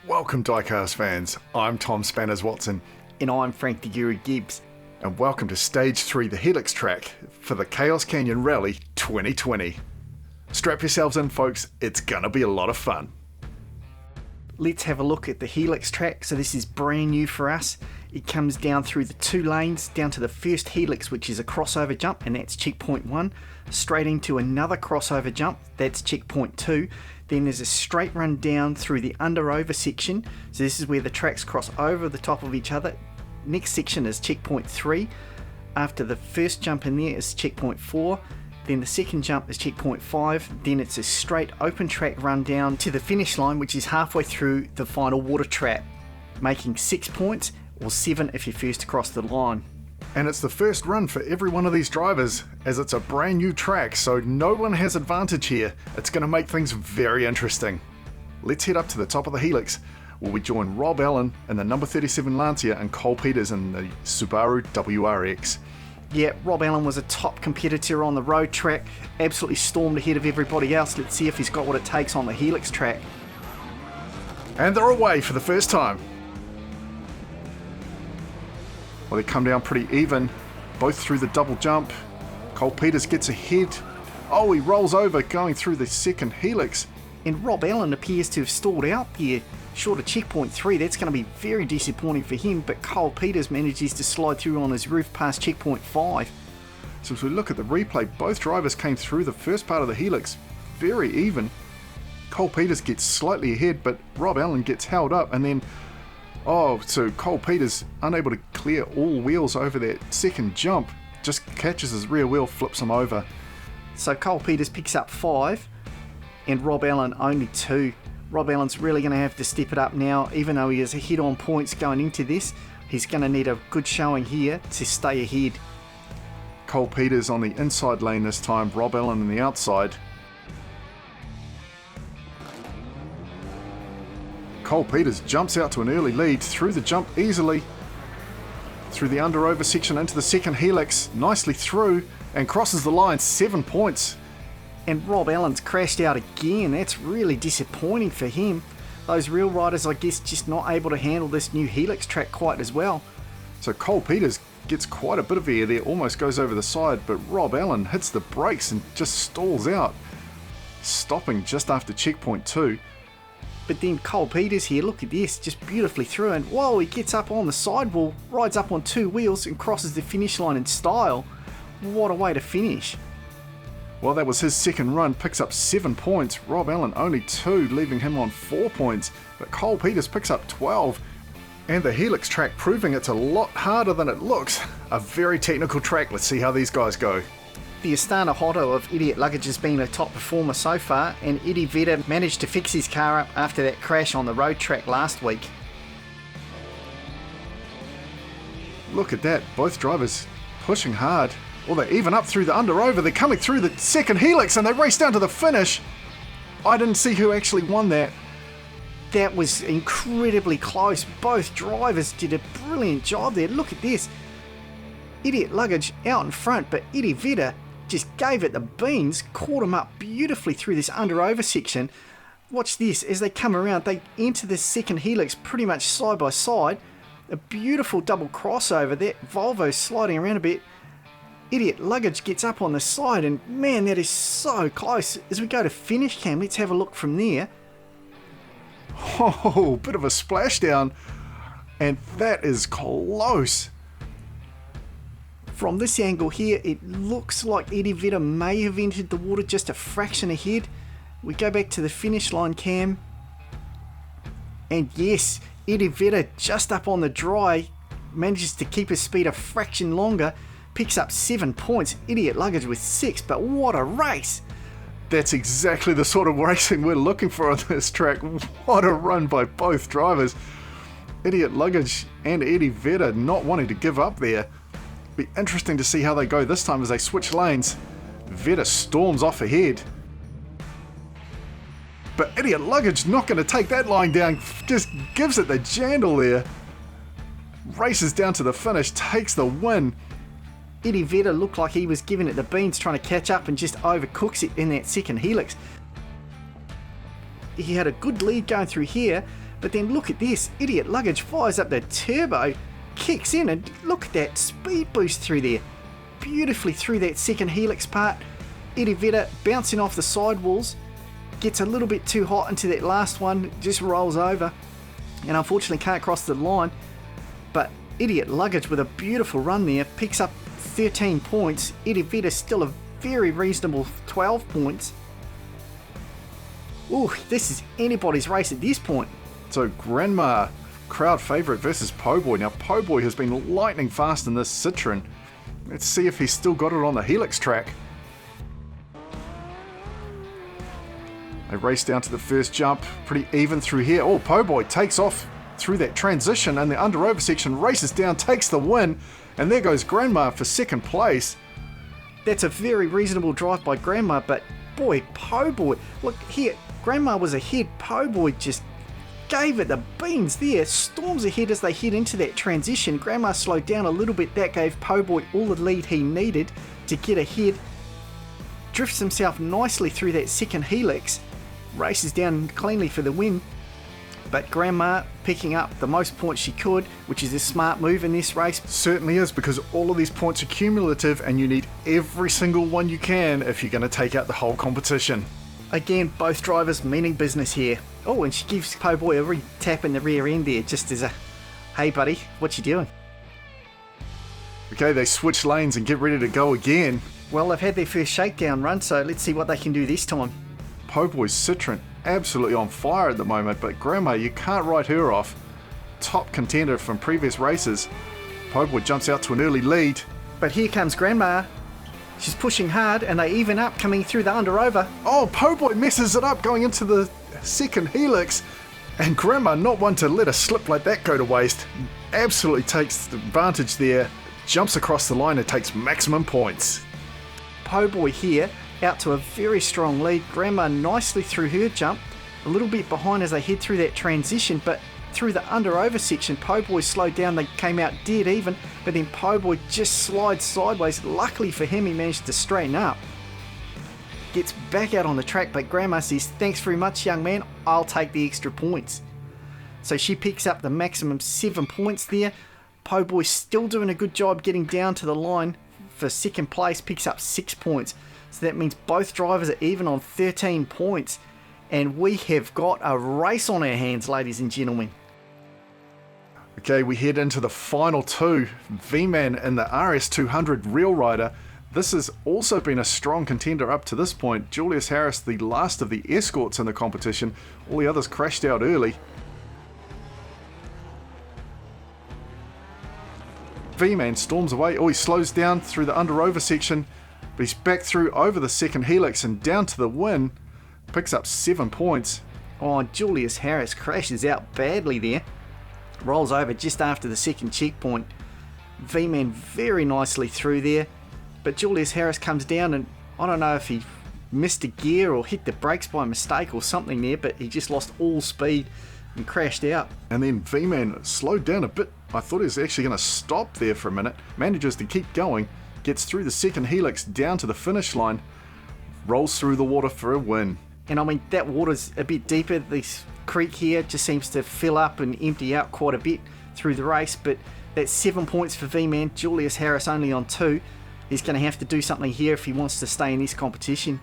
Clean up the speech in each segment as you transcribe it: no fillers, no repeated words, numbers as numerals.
Welcome Diecast fans, I'm Tom Spanners Watson. And I'm Frank the Guru Gibbs. And welcome to Stage 3, the Helix track, for the Chaos Canyon Rally 2020. Strap yourselves in folks, it's gonna be a lot of fun. Let's have a look at the Helix track. So this is brand new for us. It comes down through the two lanes, down to the first Helix, which is a crossover jump, and that's checkpoint 1. Straight into another crossover jump, that's checkpoint 2. Then there's a straight run down through the under-over section. So this is where the tracks cross over the top of each other. Next section is checkpoint 3. After the first jump in there is checkpoint 4. Then the second jump is checkpoint 5. Then it's a straight open track run down to the finish line, which is halfway through the final water trap, making 6 points, or 7 if you're first across the line. And it's the first run for every one of these drivers, as it's a brand new track, so no one has advantage here. It's going to make things very interesting. Let's head up to the top of the Helix, where we join Rob Allen in the number 37 Lancia and Cole Peters in the Subaru WRX. Yeah, Rob Allen was a top competitor on the road track, absolutely stormed ahead of everybody else. Let's see if he's got what it takes on the Helix track. And they're away for the first time. Well, they come down pretty even, both through the double jump. Cole Peters gets ahead. Oh, he rolls over going through the second Helix. And Rob Allen appears to have stalled out there, short of checkpoint 3. That's going to be very disappointing for him, but Cole Peters manages to slide through on his roof past checkpoint 5. So as we look at the replay, both drivers came through the first part of the Helix very even. Cole Peters gets slightly ahead, but Rob Allen gets held up, and then so Cole Peters, unable to clear all wheels over that second jump, just catches his rear wheel, flips him over. So Cole Peters picks up 5, and Rob Allen only 2. Rob Allen's really going to have to step it up now, even though he is ahead on points going into this. He's going to need a good showing here to stay ahead. Cole Peters on the inside lane this time, Rob Allen on the outside. Cole Peters jumps out to an early lead through the jump easily, through the under-over section into the second Helix, nicely through, and crosses the line, 7 points. And Rob Allen's crashed out again. That's really disappointing for him. Those real riders, I guess, just not able to handle this new Helix track quite as well. So Cole Peters gets quite a bit of air there, almost goes over the side, but Rob Allen hits the brakes and just stalls out, stopping just after checkpoint 2. But then Cole Peters here, look at this, just beautifully through, and whoa, he gets up on the sidewall, rides up on 2 wheels and crosses the finish line in style. What a way to finish. Well, that was his second run, picks up 7 points. Rob Allen only 2, leaving him on 4 points. But Cole Peters picks up 12. And the Helix track proving it's a lot harder than it looks. A very technical track. Let's see how these guys go. The Astana Hotto of Idiot Luggage has been a top performer so far, and Eddie Vedder managed to fix his car up after that crash on the road track last week. Look at that, both drivers pushing hard. Well, they're even up through the under-over. They're coming through the second Helix and they race down to the finish. I didn't see who actually won that. That was incredibly close. Both drivers did a brilliant job there. Look at this. Idiot Luggage out in front, but Eddie Vedder just gave it the beans, caught him up beautifully through this under-over section. Watch this, as they come around, they enter the second Helix pretty much side by side. A beautiful double crossover there. Volvo sliding around a bit. Idiot Luggage gets up on the side, and man, that is so close. As we go to finish cam, let's have a look from there. Oh, bit of a splashdown, and that is close. From this angle here, it looks like Eddie Vedder may have entered the water just a fraction ahead. We go back to the finish line cam, and yes, Eddie Vedder just up on the dry, manages to keep his speed a fraction longer, picks up 7 points. Idiot Luggage with 6, but what a race! That's exactly the sort of racing we're looking for on this track. What a run by both drivers. Idiot Luggage and Eddie Vedder not wanting to give up there. Be interesting to see how they go this time as they switch lanes. Vedder storms off ahead. But Idiot Luggage not going to take that line down, just gives it the jandle there. Races down to the finish, takes the win. Eddie Vedder looked like he was giving it the beans, trying to catch up, and just overcooks it in that second Helix. He had a good lead going through here, But then look at this, Idiot Luggage fires up the turbo, kicks in, and look at that speed boost through there. Beautifully through that second helix part. Eddie Vedder bouncing off the sidewalls, gets a little bit too hot into that last one, just rolls over, and unfortunately can't cross the line. But Idiot Luggage with a beautiful run there, picks up 13 points. Eddie Vedder still a very reasonable 12 points. Ooh, this is anybody's race at this point. So Grandma, crowd favourite versus Po Boy. Now Po Boy has been lightning fast in this Citroen. Let's see if he's still got it on the Helix track. They race down to the first jump, pretty even through here. Oh, Po Boy takes off through that transition and the under-over section, races down, takes the win, and there goes Grandma for second place. That's a very reasonable drive by Grandma, but boy, Po Boy, look here, Grandma was ahead, Po Boy just gave it the beans there, storms ahead as they head into that transition. Grandma slowed down a little bit, that gave Po Boy all the lead he needed to get ahead. Drifts himself nicely through that second helix, races down cleanly for the win. But Grandma picking up the most points she could, which is a smart move in this race. Certainly is, because all of these points are cumulative and you need every single one you can if you're going to take out the whole competition. Again, both drivers meaning business here. Oh, and she gives Po Boy a tap in the rear end there, just as a, hey buddy, what you doing? Okay, they switch lanes and get ready to go again. Well, they've had their first shakedown run, so let's see what they can do this time. Po Boy's Citroen absolutely on fire at the moment, but Grandma, you can't write her off. Top contender from previous races. Po Boy jumps out to an early lead. But here comes Grandma. She's pushing hard and they even up coming through the under-over. Oh, Po Boy messes it up going into the second helix. And Grandma, not one to let a slip like that go to waste. Absolutely takes the advantage there. Jumps across the line and takes maximum points. Po Boy here, out to a very strong lead. Grandma nicely through her jump. A little bit behind as they head through that transition, but through the under-over section, Po Boy slowed down, they came out dead even, but then Po Boy just slides sideways. Luckily for him, he managed to straighten up. Gets back out on the track, but Grandma says, thanks very much, young man, I'll take the extra points. So she picks up the maximum 7 points there. Po Boy still doing a good job getting down to the line for second place, picks up 6 points. So that means both drivers are even on 13 points. And we have got a race on our hands, ladies and gentlemen. Okay, we head into the final two. V-Man and the RS200 Real Rider. This has also been a strong contender up to this point. Julius Harris, the last of the Escorts in the competition. All the others crashed out early. V-Man storms away. Oh, he slows down through the under-over section, but he's back through over the second helix and down to the win. Picks up 7 points. Oh, Julius Harris crashes out badly there. Rolls over just after the second checkpoint. V-Man very nicely through there, but Julius Harris comes down and I don't know if he missed a gear or hit the brakes by mistake or something there, but he just lost all speed and crashed out. And then V-Man slowed down a bit. I thought he was actually going to stop there for a minute. Manages to keep going, gets through the second helix down to the finish line, rolls through the water for a win. And I mean, that water's a bit deeper. This creek here just seems to fill up and empty out quite a bit through the race, but that's 7 points for V-Man. Julius Harris only on 2. He's going to have to do something here if he wants to stay in this competition.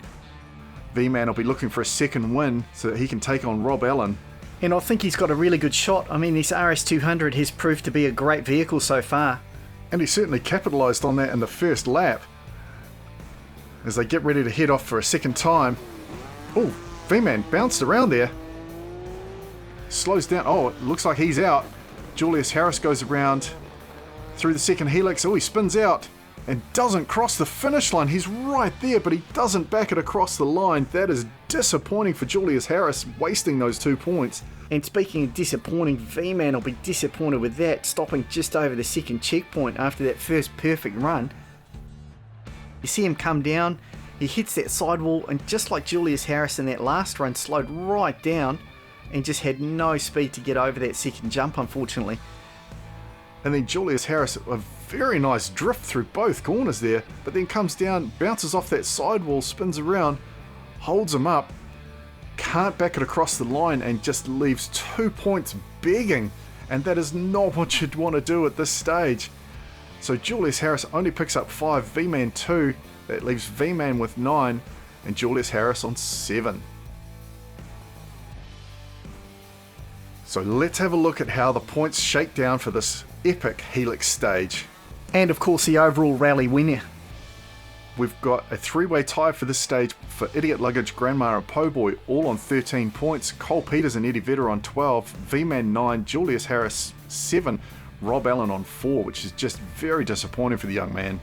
V-Man will be looking for a second win so that he can take on Rob Allen. And I think he's got a really good shot. I mean, this RS200 has proved to be a great vehicle so far. And he certainly capitalised on that in the first lap. As they get ready to head off for a second time. Oh, V-Man bounced around there. Slows down. Oh, it looks like he's out. Julius Harris goes around through the second helix. Oh, he spins out and doesn't cross the finish line. He's right there, but he doesn't back it across the line. That is disappointing for Julius Harris, wasting those 2 points. And speaking of disappointing, V-Man will be disappointed with that, stopping just over the second checkpoint after that first perfect run. You see him come down, he hits that sidewall, and just like Julius Harris in that last run, slowed right down and just had no speed to get over that second jump, unfortunately. And then Julius Harris, a very nice drift through both corners there, but then comes down, bounces off that sidewall, spins around, holds him up, can't back it across the line and just leaves 2 points begging, and that is not what you'd want to do at this stage. So Julius Harris only picks up 5, V-Man 2, that leaves V-Man with 9, and Julius Harris on 7. So let's have a look at how the points shake down for this epic Helix stage. And of course the overall rally winner. We've got a 3-way tie for this stage for Idiot Luggage, Grandma and Po Boy, all on 13 points. Cole Peters and Eddie Vedder on 12, V-Man 9, Julius Harris 7, Rob Allen on 4, which is just very disappointing for the young man.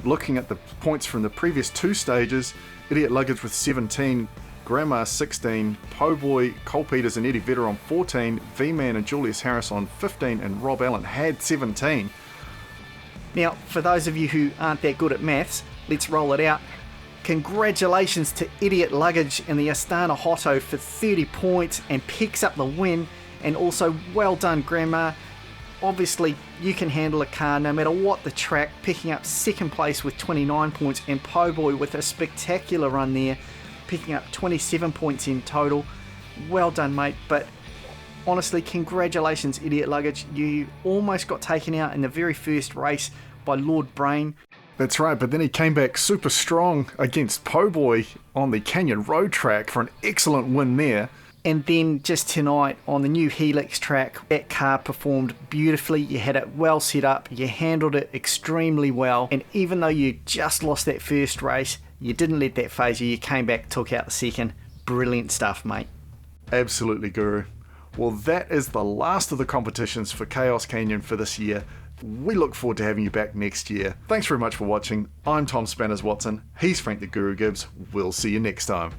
Looking at the points from the previous 2 stages, Idiot Luggage with 17, Grandma 16, Po Boy, Cole Peters and Eddie Vedder on 14, V-Man and Julius Harris on 15, and Rob Allen had 17. Now, for those of you who aren't that good at maths, let's roll it out. Congratulations to Idiot Luggage and the Astana Hotto for 30 points and picks up the win, and also well done Grandma. Obviously, you can handle a car no matter what the track, picking up 2nd place with 29 points, and Po Boy with a spectacular run there, picking up 27 points in total. Well done, mate, but honestly, congratulations, Idiot Luggage. You almost got taken out in the very first race by Lord Brain. That's right, but then he came back super strong against Po Boy on the Canyon Road track for an excellent win there. And then just tonight on the new Helix track, that car performed beautifully. You had it well set up, you handled it extremely well, and even though you just lost that first race, you didn't let that phase you. You came back, took out the second. Brilliant stuff, mate. Absolutely, Guru. Well, that is the last of the competitions for Chaos Canyon for this year. We look forward to having you back next year. Thanks very much for watching. I'm Tom Spanners Watson. He's Frank the Guru Gibbs. We'll see you next time.